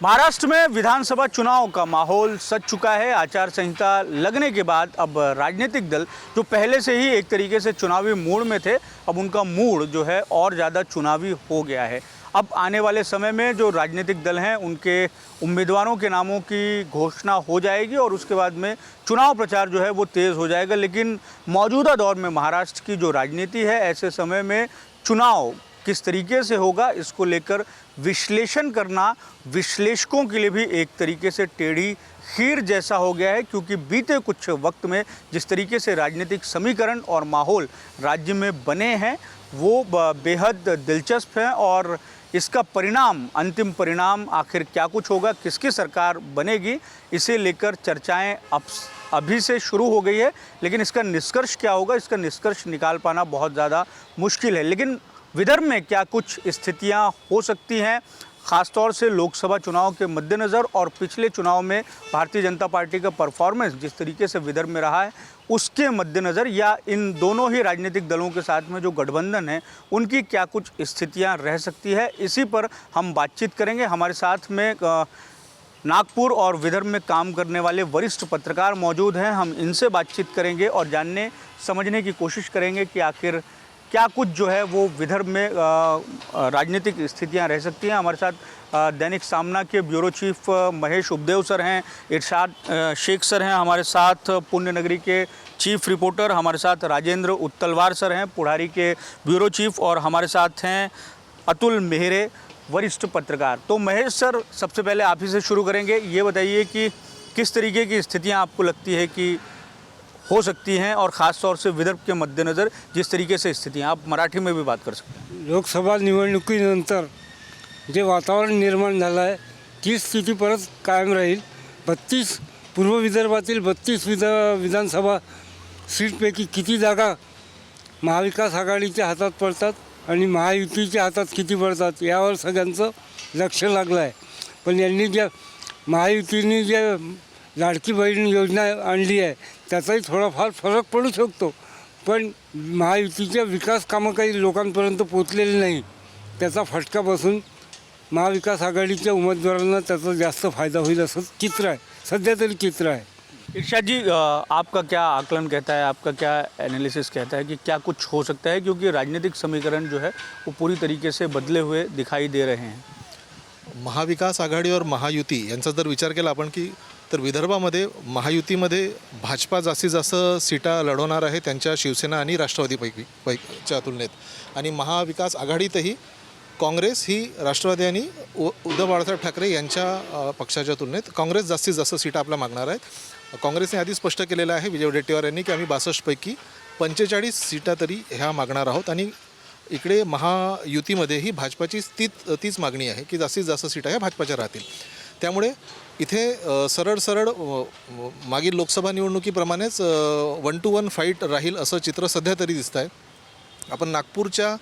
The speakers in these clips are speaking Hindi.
महाराष्ट्र में विधानसभा चुनाव का माहौल सज चुका है। आचार संहिता लगने के बाद अब राजनीतिक दल जो पहले से ही एक तरीके से चुनावी मूड में थे, अब उनका मूड जो है और ज़्यादा चुनावी हो गया है। अब आने वाले समय में जो राजनीतिक दल हैं उनके उम्मीदवारों के नामों की घोषणा हो जाएगी और उसके बाद में चुनाव प्रचार जो है वो तेज़ हो जाएगा। लेकिन मौजूदा दौर में महाराष्ट्र की जो राजनीति है, ऐसे समय में चुनाव किस तरीके से होगा, इसको लेकर विश्लेषण करना विश्लेषकों के लिए भी एक तरीके से टेढ़ी खीर जैसा हो गया है। क्योंकि बीते कुछ वक्त में जिस तरीके से राजनीतिक समीकरण और माहौल राज्य में बने हैं वो बेहद दिलचस्प हैं और इसका परिणाम, अंतिम परिणाम आखिर क्या कुछ होगा, किसकी सरकार बनेगी, इसे लेकर चर्चाएं अभी से शुरू हो गई है। लेकिन इसका निष्कर्ष क्या होगा, इसका निष्कर्ष निकाल पाना बहुत ज़्यादा मुश्किल है। लेकिन विदर्भ में क्या कुछ स्थितियां हो सकती हैं, ख़ासतौर से लोकसभा चुनाव के मद्देनज़र और पिछले चुनाव में भारतीय जनता पार्टी का परफॉर्मेंस जिस तरीके से विदर्भ में रहा है उसके मद्देनज़र, या इन दोनों ही राजनीतिक दलों के साथ में जो गठबंधन है उनकी क्या कुछ स्थितियां रह सकती है, इसी पर हम बातचीत करेंगे। हमारे साथ में नागपुर और विदर्भ में काम करने वाले वरिष्ठ पत्रकार मौजूद हैं। हम इनसे बातचीत करेंगे और जानने समझने की कोशिश करेंगे कि आखिर क्या कुछ जो है वो विदर्भ में राजनीतिक स्थितियां रह सकती हैं। हमारे साथ दैनिक सामना के bureau chief Mahesh Upadev sir हैं, इरशाद शेख सर हैं, हमारे साथ पुण्य नगरी के चीफ रिपोर्टर हमारे साथ राजेंद्र उत्तलवार सर हैं, पुढ़ारी के ब्यूरो चीफ, और हमारे साथ हैं अतुल मेहरे, वरिष्ठ पत्रकार। तो महेश सर, सबसे पहले आप ही से शुरू करेंगे। ये बताइए कि किस तरीके की स्थितियाँ आपको लगती है कि हो सकती हैं, और ख़ास तौर से विदर्भ के मद्देनज़र जिस तरीके से स्थितियाँ, आप मराठी में भी बात कर सकते हैं। लोकसभा निवडणुकीनंतर जे वातावरण निर्माण झालं आहे ती स्थिती परत कायम राहील। 32 पूर्व विदर्भातील 32 विधानसभा सीटपैकी किती जागा महाविकास आघाडीच्या हातात पडतात आणि महायुतीच्या हातात किती पडतात यावर सगळ्यांचं लक्ष लागलं आहे। पण यांनी ज्या महायुतीने जे लाडकी बहीण योजना आणली आहे त्याचाही थोडाफार फरक पडू शकतो, पण महायुतीच्या विकास कामं काही लोकांपर्यंत पोचलेली नाही, त्याचा फटका बसून महाविकास आघाडीच्या उमेदवारांना त्याचा जास्त फायदा होईल असं चित्र आहे, सध्या तरी चित्र आहे। इरशाद जी, आपका क्या आकलन कहता है, आपका क्या एनालिसिस कहता है कि क्या कुछ हो सकता है, क्योंकि राजनीतिक समीकरण जो है वो पूरी तरीके से बदले हुए दिखाई दे रहे हैं। महाविकास आघाडी और महायुती यांचा जर विचार केला आपण की तर विदर्भामध्ये महायुतीमध्ये भाजपा जास्तीत जास्त सीटा लढवणार आहे त्यांच्या शिवसेना आणि राष्ट्रवादीपैकीच्या तुलनेत, आणि महाविकास आघाडीतही काँग्रेस ही राष्ट्रवादी आणि उद्धव बाळासाहेब ठाकरे यांच्या पक्षाच्या तुलनेत काँग्रेस जास्तीत जास्त सीटा आपल्या मागणार आहेत। काँग्रेसने आधी स्पष्ट केलेलं आहे विजय वडेट्टीवार यांनी की आम्ही 62 पैकी 45 सीटा तरी ह्या मागणार आहोत, आणि इकडे महायुतीमध्येही भाजपाची तीच मागणी आहे की जास्तीत जास्त सीटा ह्या भाजपाच्या राहतील। त्यामुळे इथे सरळ मागील लोकसभा निवडणुकीप्रमाणेच 1 to 1 फाईट राहील असं चित्र सध्या तरी दिसतं आहे। आपण नागपूरच्या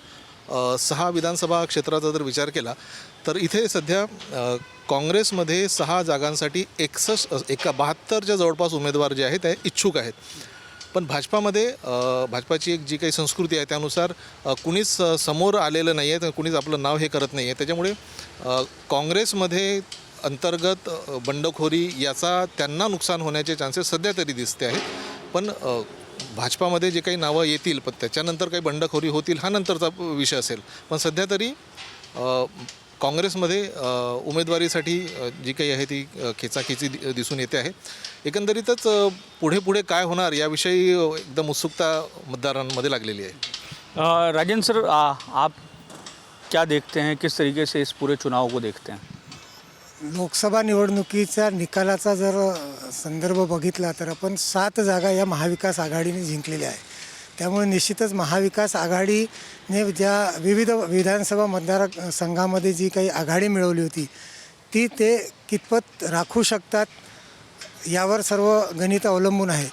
6 विधानसभा क्षेत्राचा जर विचार केला तर इथे सध्या काँग्रेसमध्ये 6 जागांसाठी 72च्या जवळपास उमेदवार जे आहेत ते इच्छुक आहेत, पण भाजपामध्ये भाजपाची एक जी काही संस्कृती आहे त्यानुसार कुणीच समोर आलेलं नाही आहे, कुणीच आपलं नाव हे करत नाही आहे। त्याच्यामुळे काँग्रेसमध्ये अंतर्गत बंडखोरी याचा त्यांना नुकसान होण्याचे चान्सेस सध्या तरी दिसते आहेत, पण भाजपामध्ये जे काही नावं येतील पण त्याच्यानंतर काही बंडखोरी होतील हा नंतरचा विषय असेल। पण सध्या तरी काँग्रेसमध्ये उमेदवारीसाठी जी काही आहे ती खेचाखेची दिसून येते आहे। एकंदरीतच पुढे काय होणार याविषयी एकदम उत्सुकता मतदारांमध्ये लागलेली आहे। राजेंद्र सर, आप क्या देखते हैं, किस तरीके से इस पूरे चुनाव को देखते हैं? लोकसभा निवडणुकीच्या निकालाचा जर संदर्भ बघितला तर आपण 7 जागा या महाविकास आघाडीने जिंकलेल्या आहे। त्यामुळे निश्चितच महाविकास आघाडीने ज्या विविध विधानसभा मतदारसंघामध्ये जी काही आघाडी मिळवली होती ती ते कितपत राखू शकतात यावर सर्व गणित अवलंबून आहे।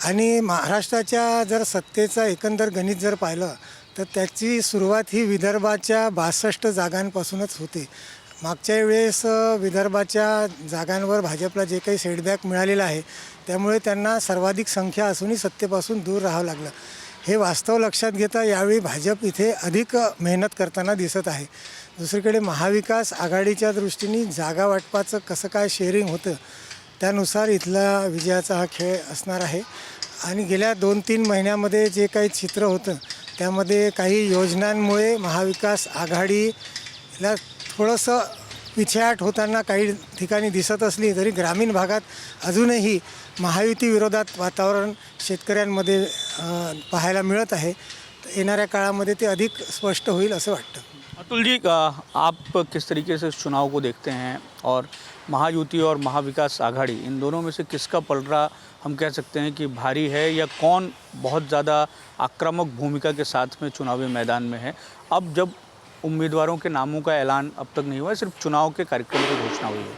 आणि महाराष्ट्राच्या जर सत्तेचा एकंदर गणित जर पाहिलं तर त्याची सुरुवात ही विदर्भाच्या 62 जागांपासूनच होते। मागच्या वेळेस विदर्भाच्या जागांवर भाजपला जे काही सेटबॅक मिळालेला आहे त्यामुळे त्यांना सर्वाधिक संख्या असूनही सत्तेपासून दूर राहावं लागलं। हे वास्तव लक्षात घेता यावेळी भाजप इथे अधिक मेहनत करताना दिसत आहे। दुसरीकडे महाविकास आघाडीच्या दृष्टीने जागा वाटपाचं कसं काय शेअरिंग होतं त्यानुसार इथला विजयाचा हा खेळ असणार आहे. आणि गेल्या 2-3 महिन्यामध्ये जे काही चित्र होतं त्यामध्ये काही योजनांमुळे महाविकास आघाडीला थोडंसं पिछेहाट होताना काही ठिकाणी दिसत असली तरी ग्रामीण भागात अजूनही महायुती विरोधात वातावरण शेतकऱ्यांमध्ये पाहायला मिळत आहे. येणाऱ्या काळामध्ये ते अधिक स्पष्ट होईल असं वाटतं. अतुल जी, आप किस तरीके से इस चुनाव को देखते हैं और महायुति और महाविकास आघाड़ी इन दोनों में से किसका पलड़ा हम कह सकते हैं कि भारी है, या कौन बहुत ज़्यादा आक्रामक भूमिका के साथ में चुनावी मैदान में है? अब जब उम्मीदवारों के नामों का ऐलान अब तक नहीं हुआ है, सिर्फ चुनाव के कार्यक्रम की घोषणा हुई है.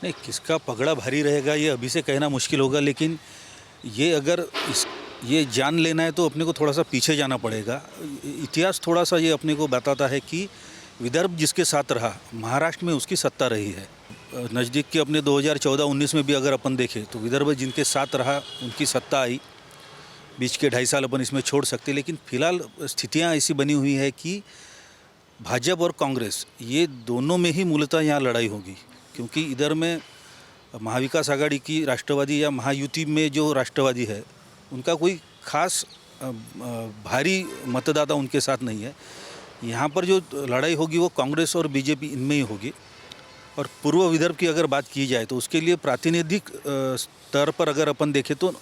नहीं, किसका पगड़ा भारी रहेगा ये अभी से कहना मुश्किल होगा, लेकिन ये अगर ये जान लेना है तो अपने को थोड़ा सा पीछे जाना पड़ेगा. इतिहास थोड़ा सा ये अपने को बताता है कि विदर्भ जिसके साथ रहा, महाराष्ट्र में उसकी सत्ता रही है. नज़दीक के अपने 2014-19 में भी अगर अपन देखें तो विदर्भ जिनके साथ रहा उनकी सत्ता आई. बीच के 2.5 साल अपन इसमें छोड़ सकते, लेकिन फिलहाल स्थितियाँ ऐसी बनी हुई है कि भाजपा और कांग्रेस ये दोनों में ही मूलतः यहाँ लड़ाई होगी. क्योंकि इधर में महाविकास आघाड़ी की राष्ट्रवादी या महायुति में जो राष्ट्रवादी है उनका कोई खास भारी मतदाता उनके साथ नहीं है. यहाँ पर जो लड़ाई होगी वो कांग्रेस और बीजेपी इनमें ही होगी. और पूर्व विदर्भ की अगर बात की जाए तो उसके लिए प्रातिनिधिक स्तर पर अगर अपन देखें तो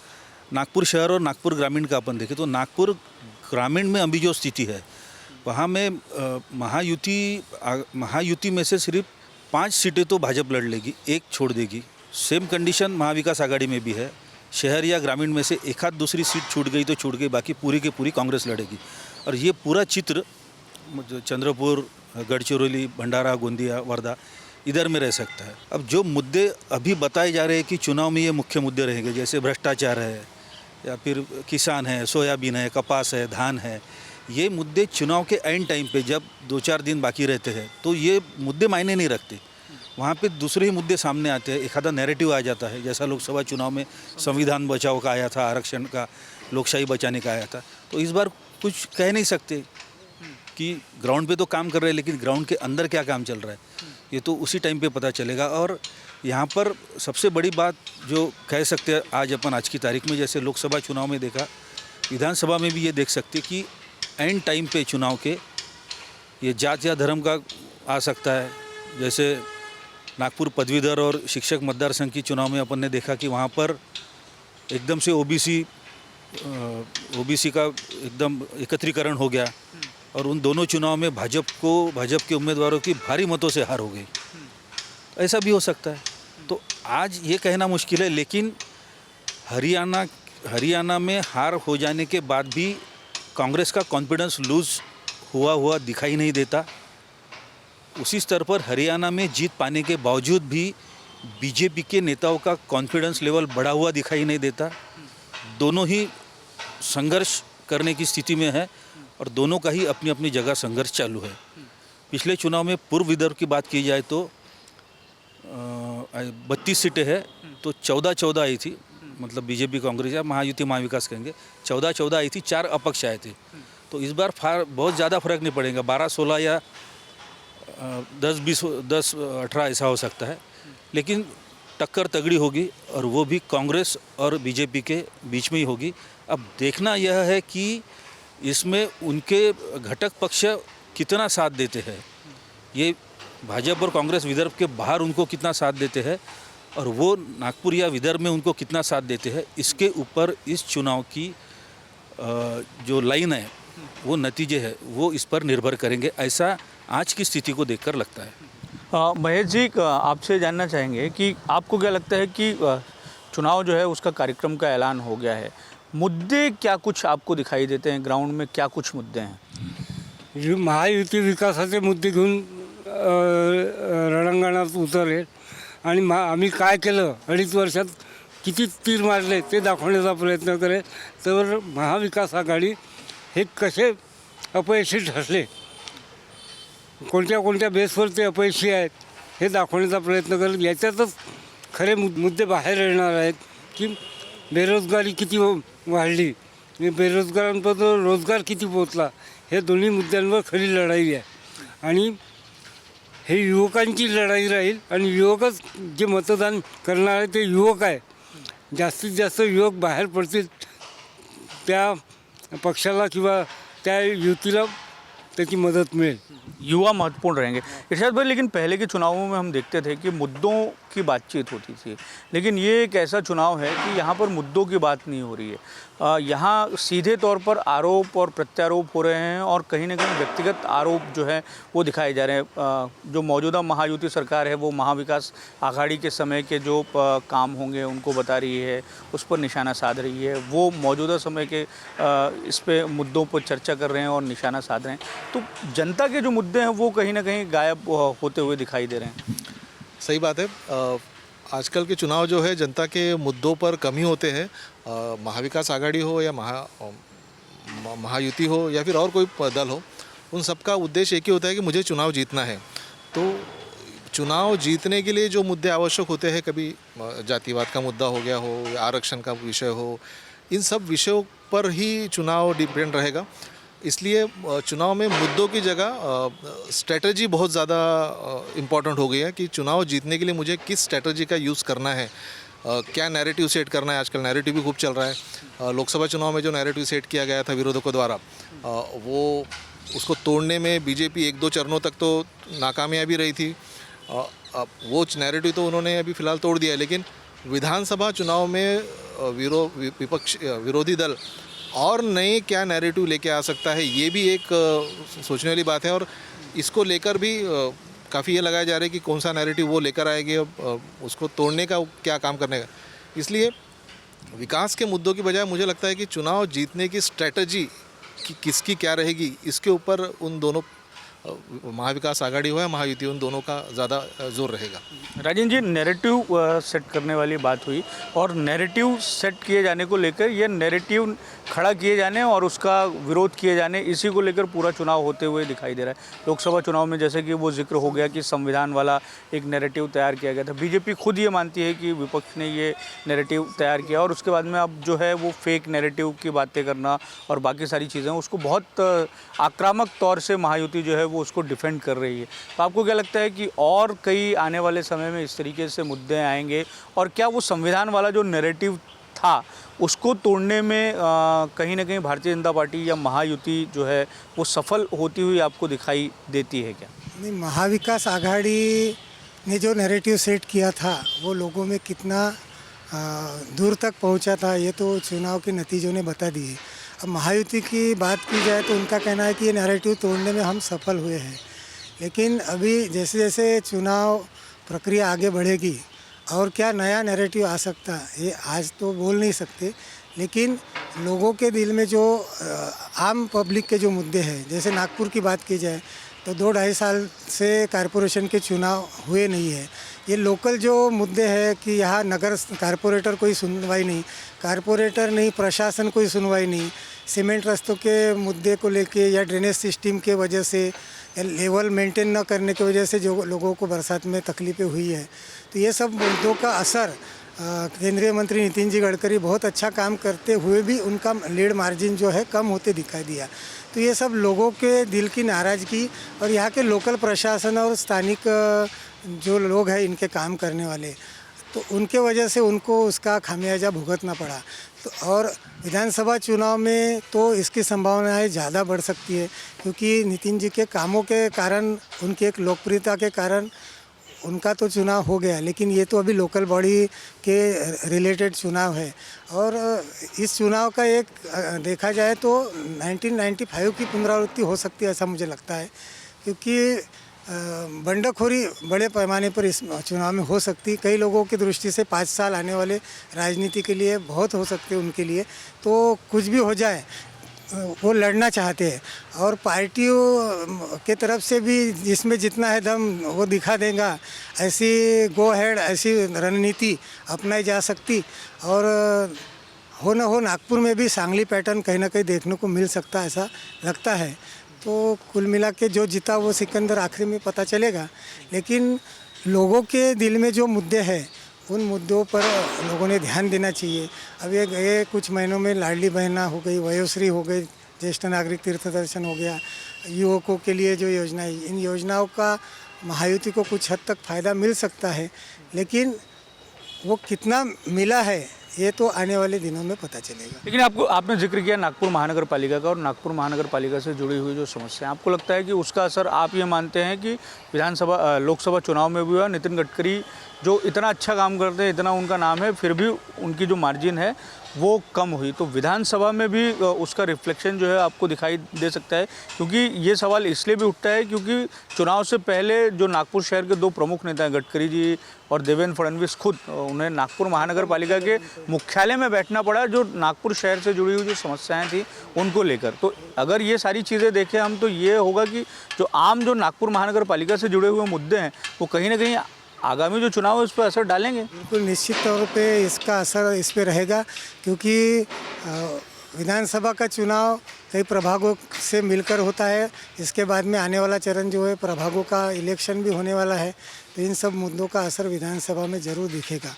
नागपुर शहर और नागपुर ग्रामीण का अपन देखें तो नागपुर ग्रामीण में अभी जो स्थिति है वहाँ में महायुति में से सिर्फ 5 सीटें तो भाजपा लड़ लेगी, 1 छोड़ देगी. सेम कंडीशन महाविकास आघाड़ी में भी है. शहर या ग्रामीण में से एक आध दूसरी सीट छूट गई तो छूट गई, बाकी पूरी की पूरी कांग्रेस लड़ेगी. और ये पूरा चित्र चंद्रपुर, गढ़चिरौली, भंडारा, गोंदिया, वर्धा इधर में रह सकता है. अब जो मुद्दे अभी बताए जा रहे हैं कि चुनाव में ये मुख्य मुद्दे रहेंगे, जैसे भ्रष्टाचार है या फिर किसान है, सोयाबीन है, कपास है, धान है, ये मुद्दे चुनाव के एंड टाइम पे जब 2-4 दिन बाकी रहते हैं तो ये मुद्दे मायने नहीं रखते. वहाँ पे दूसरे ही मुद्दे सामने आते हैं. एक आधा नैरेटिव आ जाता है, जैसा लोकसभा चुनाव में संविधान बचाओ का आया था, आरक्षण का, लोकशाही बचाने का आया था. तो इस बार कुछ कह नहीं सकते कि ग्राउंड पे तो काम कर रहे हैं, लेकिन ग्राउंड के अंदर क्या काम चल रहा है ये तो उसी टाइम पे पता चलेगा. और यहाँ पर सबसे बड़ी बात जो कह सकते हैं आज की तारीख में, जैसे लोकसभा चुनाव में देखा, विधानसभा में भी ये देख सकते कि एंड टाइम पे चुनाव के ये जात या धर्म का आ सकता है. जैसे नागपुर पदवीधर और शिक्षक मतदार संघ की चुनाव में अपन ने देखा कि वहाँ पर एकदम से ओबीसी का एकदम एकत्रीकरण हो गया और उन दोनों चुनाव में भाजपा के उम्मीदवारों की भारी मतों से हार हो गई. ऐसा भी हो सकता है. तो आज ये कहना मुश्किल है, लेकिन हरियाणा में हार हो जाने के बाद भी कांग्रेस का कॉन्फिडेंस लूज हुआ दिखाई नहीं देता. उसी स्तर पर हरियाणा में जीत पाने के बावजूद भी बीजेपी के नेताओं का कॉन्फिडेंस लेवल बढ़ा हुआ दिखाई नहीं देता. दोनों ही संघर्ष करने की स्थिति में है और दोनों का ही अपनी अपनी जगह संघर्ष चालू है. पिछले चुनाव में पूर्व विदर्भ की बात की जाए तो 32 सीटें हैं तो 14 आई थी, मतलब बीजेपी कांग्रेस या महायुति महाविकास कहेंगे, 14 आई थी, 4 अपक्ष आए थे. तो इस बार बहुत ज़्यादा फर्क नहीं पड़ेगा, 12-16 या 10-18 ऐसा हो सकता है. लेकिन टक्कर तगड़ी होगी और वो भी कांग्रेस और बीजेपी के बीच में ही होगी. अब देखना यह है कि इसमें उनके घटक पक्ष कितना साथ देते हैं, ये भाजपा और कांग्रेस विदर्भ के बाहर उनको कितना साथ देते हैं और वो नागपुर या विदर्भ में उनको कितना साथ देते हैं, इसके ऊपर इस चुनाव की जो लाइन है, वो नतीजे है, वो इस पर निर्भर करेंगे, ऐसा आज की स्थिति को देखकर लगता है. महेश जी, आपसे जानना चाहेंगे कि आपको क्या लगता है कि चुनाव जो है उसका कार्यक्रम का ऐलान हो गया है, मुद्दे क्या कुछ आपको दिखाई देते हैं, ग्राउंड में क्या कुछ मुद्दे हैं? महायुती विकासाचे मुद्दे घेऊन रणांगणात उतरले आणि आम्ही काय केलं 2.5 वर्षात, किती तीर मारले ते दाखवण्याचा प्रयत्न करेल. तर महाविकास आघाडी हे कसे अपयशी ठरले, कोणत्या बेसवर ते अपयशी आहेत हे दाखवण्याचा प्रयत्न करेल. याच्यातच खरे मुद्दे बाहेर येणार आहेत की बेरोजगारी किती वाढली, बेरोजगारांपर्यंत रोजगार किती पोचला, हे दोन्ही मुद्द्यांवर खरी लढाई आहे. आणि हे युवकांची लढाई राहील आणि युवकच जे मतदान करणार आहे ते युवक आहे. जास्तीत जास्त युवक बाहेर पडतील त्या पक्षाला किंवा त्या युतीला त्याची मदत मिळेल. युवा महत्वपूर्ण रहेंगे. इरशाद भाई, लेकिन पहले के चुनावों में हम देखते थे कि मुद्दों की बातचीत होती थी, लेकिन ये एक ऐसा चुनाव है कि यहाँ पर मुद्दों की बात नहीं हो रही है. यहाँ सीधे तौर पर आरोप और प्रत्यारोप हो रहे हैं और कहीं ना कहीं व्यक्तिगत आरोप जो है वो दिखाए जा रहे हैं. जो मौजूदा महायुति सरकार है वो महाविकास आघाड़ी के समय के जो काम होंगे उनको बता रही है, उस पर निशाना साध रही है. वो मौजूदा समय के इस पे मुद्दों पर चर्चा कर रहे हैं और निशाना साध रहे हैं. तो जनता के जो मुद्दे हैं वो कहीं ना कहीं गायब होते हुए दिखाई दे रहे हैं. सही बात है. आजकल के चुनाव जो है जनता के मुद्दों पर कम ही होते हैं. महाविकास आघाड़ी हो या महायुति हो या फिर और कोई दल हो, उन सबका उद्देश्य एक ही होता है कि मुझे चुनाव जीतना है. तो चुनाव जीतने के लिए जो मुद्दे आवश्यक होते हैं, कभी जातिवाद का मुद्दा हो गया हो या आरक्षण का विषय हो, इन सब विषयों पर ही चुनाव डिपेंड रहेगा. इसलिए चुनाव में मुद्दों की जगह स्ट्रेटजी बहुत ज़्यादा इम्पॉर्टेंट हो गई है कि चुनाव जीतने के लिए मुझे किस स्ट्रेटजी का यूज़ करना है, क्या नैरेटिव सेट करना है. आजकल नैरेटिव भी खूब चल रहा है. लोकसभा चुनाव में जो नैरेटिव सेट किया गया था विरोधकों द्वारा, वो उसको तोड़ने में बीजेपी 1-2 चरणों तक तो नाकामयाबी रही थी. वो नैरेटिव तो उन्होंने अभी फ़िलहाल तोड़ दिया है, लेकिन विधानसभा चुनाव में विरोधी दल और नए क्या नैरेटिव लेके आ सकता है, ये भी एक सोचने वाली बात है. और इसको लेकर भी काफ़ी ये लगाया जा रहा है कि कौन सा नैरेटिव वो लेकर आएंगे, उसको तोड़ने का क्या काम करने का. इसलिए विकास के मुद्दों की बजाय मुझे लगता है कि चुनाव जीतने की स्ट्रेटजी किसकी क्या रहेगी, इसके ऊपर उन दोनों महाविकास आघाड़ी हो या महायुति, उन दोनों का ज़्यादा जोर रहेगा. राजन जी, नैरेटिव सेट करने वाली बात हुई और नैरेटिव सेट किए जाने को लेकर, यह नैरेटिव खड़ा किए जाने और उसका विरोध किए जाने, इसी को लेकर पूरा चुनाव होते हुए दिखाई दे रहा है. लोकसभा चुनाव में जैसे कि वो जिक्र हो गया कि संविधान वाला एक नैरेटिव तैयार किया गया था. बीजेपी खुद ये मानती है कि विपक्ष ने ये नैरेटिव तैयार किया और उसके बाद में अब जो है वो फेक नैरेटिव की बातें करना और बाकी सारी चीज़ें, उसको बहुत आक्रामक तौर से महायुति जो है वो उसको डिफेंड कर रही है. तो आपको क्या लगता है कि और कई आने वाले समय में इस तरीके से मुद्दे आएंगे और क्या वो संविधान वाला जो नैरेटिव था उसको तोड़ने में कहीं ना कहीं भारतीय जनता पार्टी या महायुति जो है वो सफल होती हुई आपको दिखाई देती है क्या? नहीं, महाविकास आघाड़ी ने जो नैरेटिव सेट किया था वो लोगों में कितना दूर तक पहुंचा था, ये तो चुनाव के नतीजों ने बता दिए. अब महायुति की बात की जाए तो उनका कहना है कि ये नैरेटिव तोड़ने में हम सफल हुए हैं. लेकिन अभी जैसे जैसे चुनाव प्रक्रिया आगे बढ़ेगी और क्या नया नैरेटिव आ सकता है ये आज तो बोल नहीं सकते. लेकिन लोगों के दिल में जो आम पब्लिक के जो मुद्दे हैं, जैसे नागपुर की बात की जाए तो 2-2.5 साल से कॉरपोरेशन के चुनाव हुए नहीं है. ये लोकल जो मुद्दे हैं कि यहाँ नगर कॉरपोरेटर कोई सुनवाई नहीं, कॉरपोरेटर नहीं, प्रशासन कोई सुनवाई नहीं, सीमेंट रास्तों के मुद्दे को लेके या ड्रेनेज सिस्टम के वजह से या लेवल मेंटेन न करने की वजह से जो लोगों को बरसात में तकलीफ़ें हुई है, तो ये सब मुद्दों का असर केंद्रीय मंत्री नितिन जी गडकरी बहुत अच्छा काम करते हुए भी उनका लीड मार्जिन जो है कम होते दिखाई दिया. तो ये सब लोगों के दिल की नाराज़गी और यहाँ के लोकल प्रशासन और स्थानिक जो लोग हैं इनके काम करने वाले, तो उनके वजह से उनको उसका खामियाजा भुगतना पड़ा. तो और विधानसभा चुनाव में तो इसकी संभावनाएं ज़्यादा बढ़ सकती है, क्योंकि नितिन जी के कामों के कारण, उनकी एक लोकप्रियता के कारण उनका तो चुनाव हो गया. लेकिन ये तो अभी लोकल बॉडी के रिलेटेड चुनाव है और इस चुनाव का एक देखा जाए तो 1995 की पुनरावृत्ति हो सकती है, ऐसा मुझे लगता है. क्योंकि बंडखोरी बड़े पैमाने पर इस चुनाव में हो सकती. कई लोगों की दृष्टि से 5 साल आने वाले राजनीति के लिए बहुत हो सकते हैं उनके लिए. तो कुछ भी हो जाए वो लड़ना चाहते हैं और पार्टियों के तरफ से भी जिसमें जितना है दम वो दिखा देगा, ऐसी गो हेड, ऐसी रणनीति अपनाई जा सकती. और हो न हो नागपुर में भी सांगली पैटर्न कहीं ना कहीं देखने को मिल सकता है, ऐसा लगता है. तो कुल मिला के जो जीता वो सिकंदर आखिरी में पता चलेगा. लेकिन लोगों के दिल में जो मुद्दे हैं उन मुद्दों पर लोगों ने ध्यान देना चाहिए. अब ये कुछ महीनों में लाडली बहना हो गई, वयोश्री हो गई, ज्येष्ठ नागरिक तीर्थ दर्शन हो गया, युवकों के लिए जो योजना है, इन योजनाओं का महायुति को कुछ हद तक फ़ायदा मिल सकता है, लेकिन वो कितना मिला है ये तो आने वाले दिनों में पता चलेगा। लेकिन आपने जिक्र किया नागपुर महानगर पालिका का, और नागपुर महानगर पालिका से जुड़ी हुई जो समस्या है, आपको लगता है कि उसका असर आप ये मानते हैं कि लोकसभा चुनाव में भी हुआ? नितिन गडकरी जो इतना अच्छा काम करते हैं, इतना उनका नाम है, फिर भी उनकी जो मार्जिन है वो कम हुई, तो विधानसभा में भी उसका रिफ्लेक्शन जो है आपको दिखाई दे सकता है? क्योंकि ये सवाल इसलिए भी उठता है क्योंकि चुनाव से पहले जो नागपुर शहर के दो प्रमुख नेता हैं, गडकरी जी और देवेंद्र फडणवीस खुद, उन्हें नागपुर महानगर पालिका के मुख्यालय में बैठना पड़ा जो नागपुर शहर से जुड़ी हुई जो समस्याएं थी उनको लेकर। तो अगर ये सारी चीज़ें देखें हम, तो ये होगा कि जो आम जो नागपुर महानगर पालिका से जुड़े हुए मुद्दे हैं वो कहीं ना कहीं आगामी जो चुनाव है उस पर असर डालेंगे। बिल्कुल निश्चित तौर पे इसका असर इस पे रहेगा, क्योंकि विधानसभा का चुनाव कई प्रभागों से मिलकर होता है। इसके बाद में आने वाला चरण जो है प्रभागों का इलेक्शन भी होने वाला है, तो इन सब मुद्दों का असर विधानसभा में ज़रूर दिखेगा।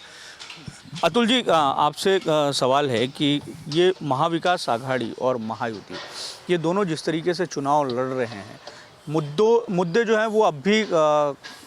अतुल जी, आपसे एक सवाल है कि ये महाविकास आघाड़ी और महायुति, ये दोनों जिस तरीके से चुनाव लड़ रहे हैं, मुद्दे जो हैं वो अब भी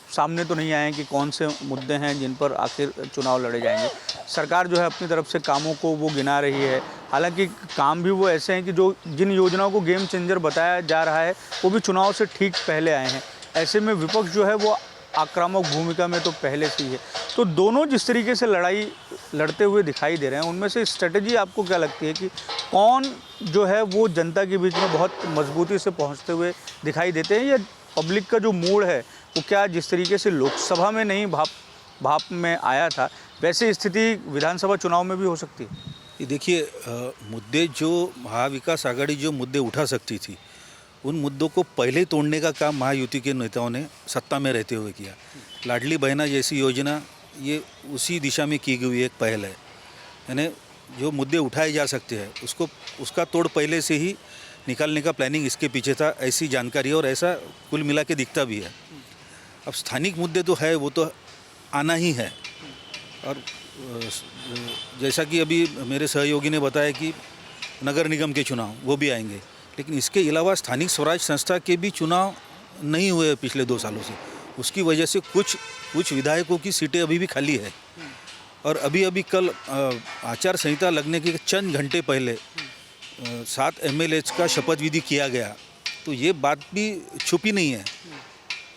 सामने तो नहीं आए हैं कि कौन से मुद्दे हैं जिन पर आखिर चुनाव लड़े जाएंगे। सरकार जो है अपनी तरफ से कामों को वो गिना रही है, हालांकि काम भी वो ऐसे हैं कि जिन योजनाओं को गेम चेंजर बताया जा रहा है वो भी चुनाव से ठीक पहले आए हैं। ऐसे में विपक्ष जो है वो आक्रामक भूमिका में तो पहले से ही है। तो दोनों जिस तरीके से लड़ाई लड़ते हुए दिखाई दे रहे हैं, उनमें से स्ट्रेटजी आपको क्या लगती है कि कौन जो है वो जनता के बीच में बहुत मजबूती से पहुंचते हुए दिखाई देते हैं, या पब्लिक का जो मूड है वो क्या जिस तरीके से लोकसभा में नहीं भाप में आया था, वैसे स्थिति विधानसभा चुनाव में भी हो सकती है? ये देखिए, मुद्दे जो महाविकास आघाड़ी जो मुद्दे उठा सकती थी, उन मुद्दों को पहले तोड़ने का काम महायुति के नेताओं ने सत्ता में रहते हुए किया। लाडली बहना जैसी योजना ये उसी दिशा में की गई एक पहल है, यानी जो मुद्दे उठाए जा सकते हैं उसका तोड़ पहले से ही निकालने का प्लानिंग इसके पीछे था, ऐसी जानकारी और ऐसा कुल मिला के दिखता भी है। अब स्थानिक मुद्दे तो है, वो तो आना ही है, और जैसा कि अभी मेरे सहयोगी ने बताया कि नगर निगम के चुनाव वो भी आएंगे, लेकिन इसके अलावा स्थानिक स्वराज संस्था के भी चुनाव नहीं हुए पिछले 2 सालों से। उसकी वजह से कुछ विधायकों की सीटें अभी भी खाली है, और अभी कल आचार संहिता लगने के चंद घंटे पहले 7 MLAs का शपथ विधि किया गया, तो ये बात भी छुपी नहीं है,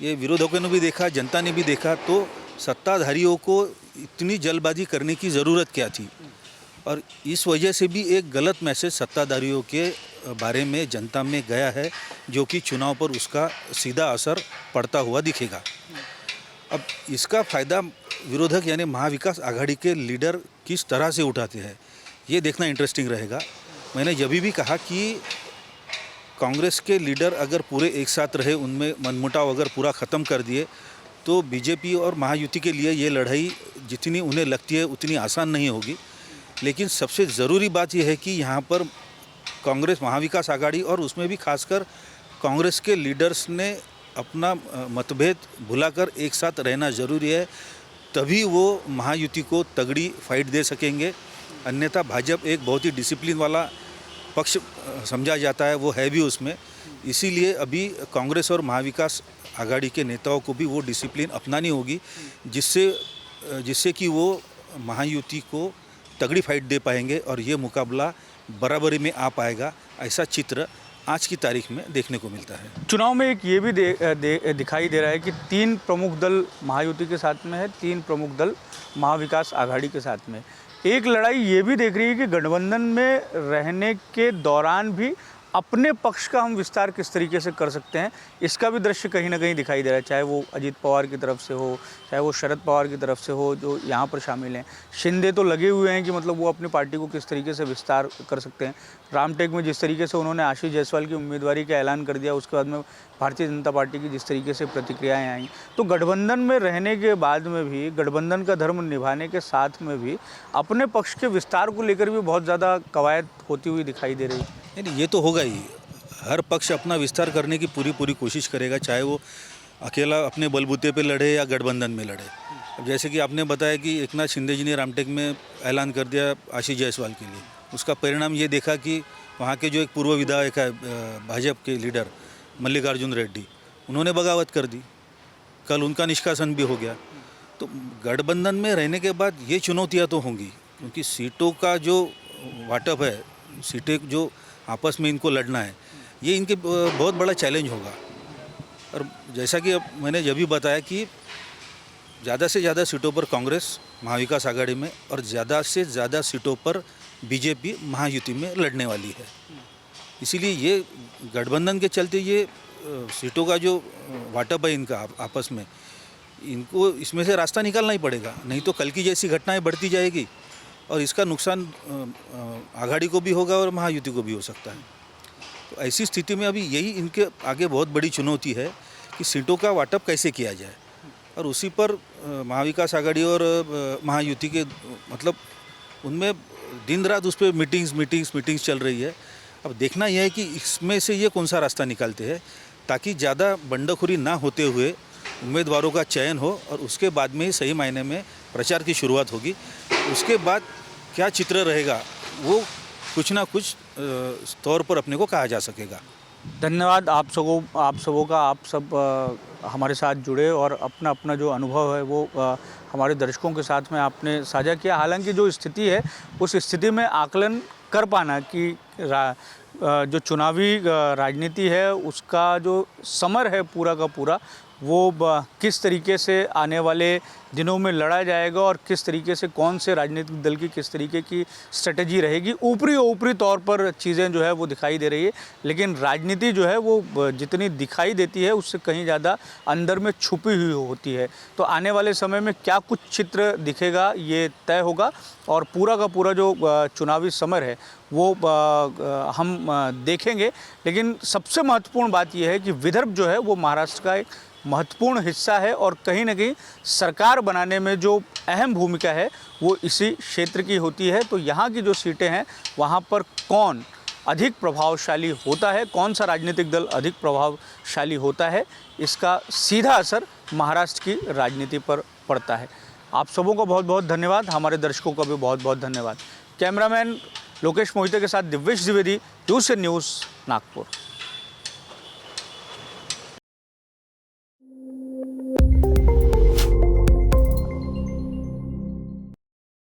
ये विरोधकों ने भी देखा, जनता ने भी देखा। तो सत्ताधारियों को इतनी जल्दबाजी करने की ज़रूरत क्या थी, और इस वजह से भी एक गलत मैसेज सत्ताधारियों के बारे में जनता में गया है, जो कि चुनाव पर उसका सीधा असर पड़ता हुआ दिखेगा। अब इसका फ़ायदा विरोधक यानी महाविकास आघाड़ी के लीडर किस तरह से उठाते हैं, ये देखना इंटरेस्टिंग रहेगा। मैंने जब भी कहा कि कांग्रेस के लीडर अगर पूरे एक साथ रहे, उनमें मनमुटाव अगर पूरा ख़त्म कर दिए, तो बीजेपी और महायुति के लिए ये लड़ाई जितनी उन्हें लगती है उतनी आसान नहीं होगी। लेकिन सबसे ज़रूरी बात यह है कि यहाँ पर कांग्रेस महाविकास आघाड़ी और उसमें भी खासकर कांग्रेस के लीडर्स ने अपना मतभेद भुलाकर एक साथ रहना ज़रूरी है, तभी वो महायुति को तगड़ी फाइट दे सकेंगे। अन्यथा भाजपा एक बहुत ही डिसिप्लिन वाला पक्ष समझा जाता है, वो है भी उसमें। इसीलिए अभी कांग्रेस और महाविकास आघाड़ी के नेताओं को भी वो डिसिप्लिन अपनानी होगी, जिससे कि वो महायुति को तगड़ी फाइट दे पाएंगे और ये मुकाबला बराबरी में आ पाएगा। ऐसा चित्र आज की तारीख में देखने को मिलता है। चुनाव में एक ये भी दिखाई दे रहा है कि 3 प्रमुख दल महायुति के साथ में है, 3 प्रमुख दल महाविकास आघाड़ी के साथ में। एक लड़ाई ये भी देख रही है कि गठबंधन में रहने के दौरान भी अपने पक्ष का हम विस्तार किस तरीके से कर सकते हैं, इसका भी दृश्य कहीं ना कहीं दिखाई दे रहा है, चाहे वो अजीत पवार की तरफ से हो, चाहे वो शरद पवार की तरफ से हो जो यहाँ पर शामिल हैं। शिंदे तो लगे हुए हैं कि मतलब वो अपनी पार्टी को किस तरीके से विस्तार कर सकते हैं। रामटेक में जिस तरीके से उन्होंने आशीष जायसवाल की उम्मीदवारी का ऐलान कर दिया, उसके बाद में भारतीय जनता पार्टी की जिस तरीके से प्रतिक्रियाएँ आई, तो गठबंधन में रहने के बाद में भी, गठबंधन का धर्म निभाने के साथ में भी अपने पक्ष के विस्तार को लेकर भी बहुत ज़्यादा कवायद होती हुई दिखाई दे रही है। नहीं, ये तो होगा ही। हर पक्ष अपना विस्तार करने की पूरी कोशिश करेगा, चाहे वो अकेला अपने बलबूते पे लड़े या गठबंधन में लड़े। अब जैसे कि आपने बताया कि एकनाथ शिंदे जी ने रामटेक में ऐलान कर दिया आशीष जायसवाल के लिए, उसका परिणाम ये देखा कि वहाँ के जो एक पूर्व विधायक है भाजपा के लीडर मल्लिकार्जुन रेड्डी, उन्होंने बगावत कर दी। कल उनका निष्कासन भी हो गया। तो गठबंधन में रहने के बाद ये चुनौतियाँ तो होंगी, क्योंकि सीटों का जो वाटअप है, सीटें जो आपस में इनको लड़ना है, ये इनके बहुत बड़ा चैलेंज होगा। और जैसा कि अब मैंने जब भी बताया कि ज़्यादा से ज़्यादा सीटों पर कांग्रेस महाविकास आघाड़ी में और ज़्यादा से ज़्यादा सीटों पर बीजेपी महायुति में लड़ने वाली है। इसीलिए ये गठबंधन के चलते ये सीटों का जो वाटअप है इनका आपस में, इनको इसमें से रास्ता निकालना ही पड़ेगा, नहीं तो कल की जैसी घटनाएं बढ़ती जाएगी और इसका नुकसान आघाड़ी को भी होगा और महायुति को भी हो सकता है। तो ऐसी स्थिति में अभी यही इनके आगे बहुत बड़ी चुनौती है कि सीटों का वाटअप कैसे किया जाए, और उसी पर महाविकास आघाड़ी और महायुति के मतलब उनमें दिन रात उस पर मीटिंग्स चल रही है। अब देखना यह है कि इसमें से ये कौन सा रास्ता निकालते हैं ताकि ज़्यादा बंडखोरी ना होते हुए उम्मीदवारों का चयन हो और उसके बाद में ही सही मायने में प्रचार की शुरुआत होगी। उसके बाद क्या चित्र रहेगा वो कुछ ना कुछ तौर पर अपने को कहा जा सकेगा। धन्यवाद आप सबों का। आप सब हमारे साथ जुड़े और अपना अपना जो अनुभव है वो हमारे दर्शकों के साथ में आपने साझा किया। हालांकि जो स्थिति है उस स्थिति में आकलन कर पाना कि जो चुनावी राजनीति है उसका जो समर है पूरा का पूरा वो किस तरीके से आने वाले दिनों में लड़ा जाएगा और किस तरीके से कौन से राजनीतिक दल की किस तरीके की स्ट्रेटजी रहेगी, ऊपरी तौर पर चीज़ें जो है वो दिखाई दे रही है। लेकिन राजनीति जो है वो जितनी दिखाई देती है उससे कहीं ज़्यादा अंदर में छुपी हुई होती है। तो आने वाले समय में क्या कुछ चित्र दिखेगा ये तय होगा और पूरा का पूरा जो चुनावी समर है वो हम देखेंगे। लेकिन सबसे महत्वपूर्ण बात यह है कि विदर्भ जो है वो महाराष्ट्र का एक महत्वपूर्ण हिस्सा है और कहीं ना कहीं सरकार बनाने में जो अहम भूमिका है वो इसी क्षेत्र की होती है। तो यहाँ की जो सीटें हैं वहाँ पर कौन अधिक प्रभावशाली होता है, कौन सा राजनीतिक दल अधिक प्रभावशाली होता है, इसका सीधा असर महाराष्ट्र की राजनीति पर पड़ता है। आप सबों को बहुत बहुत धन्यवाद, हमारे दर्शकों का भी बहुत बहुत धन्यवाद। कैमरामैन लोकेश मोहिते के साथ दिव्येश द्विवेदी, न्यूज़ नागपुर।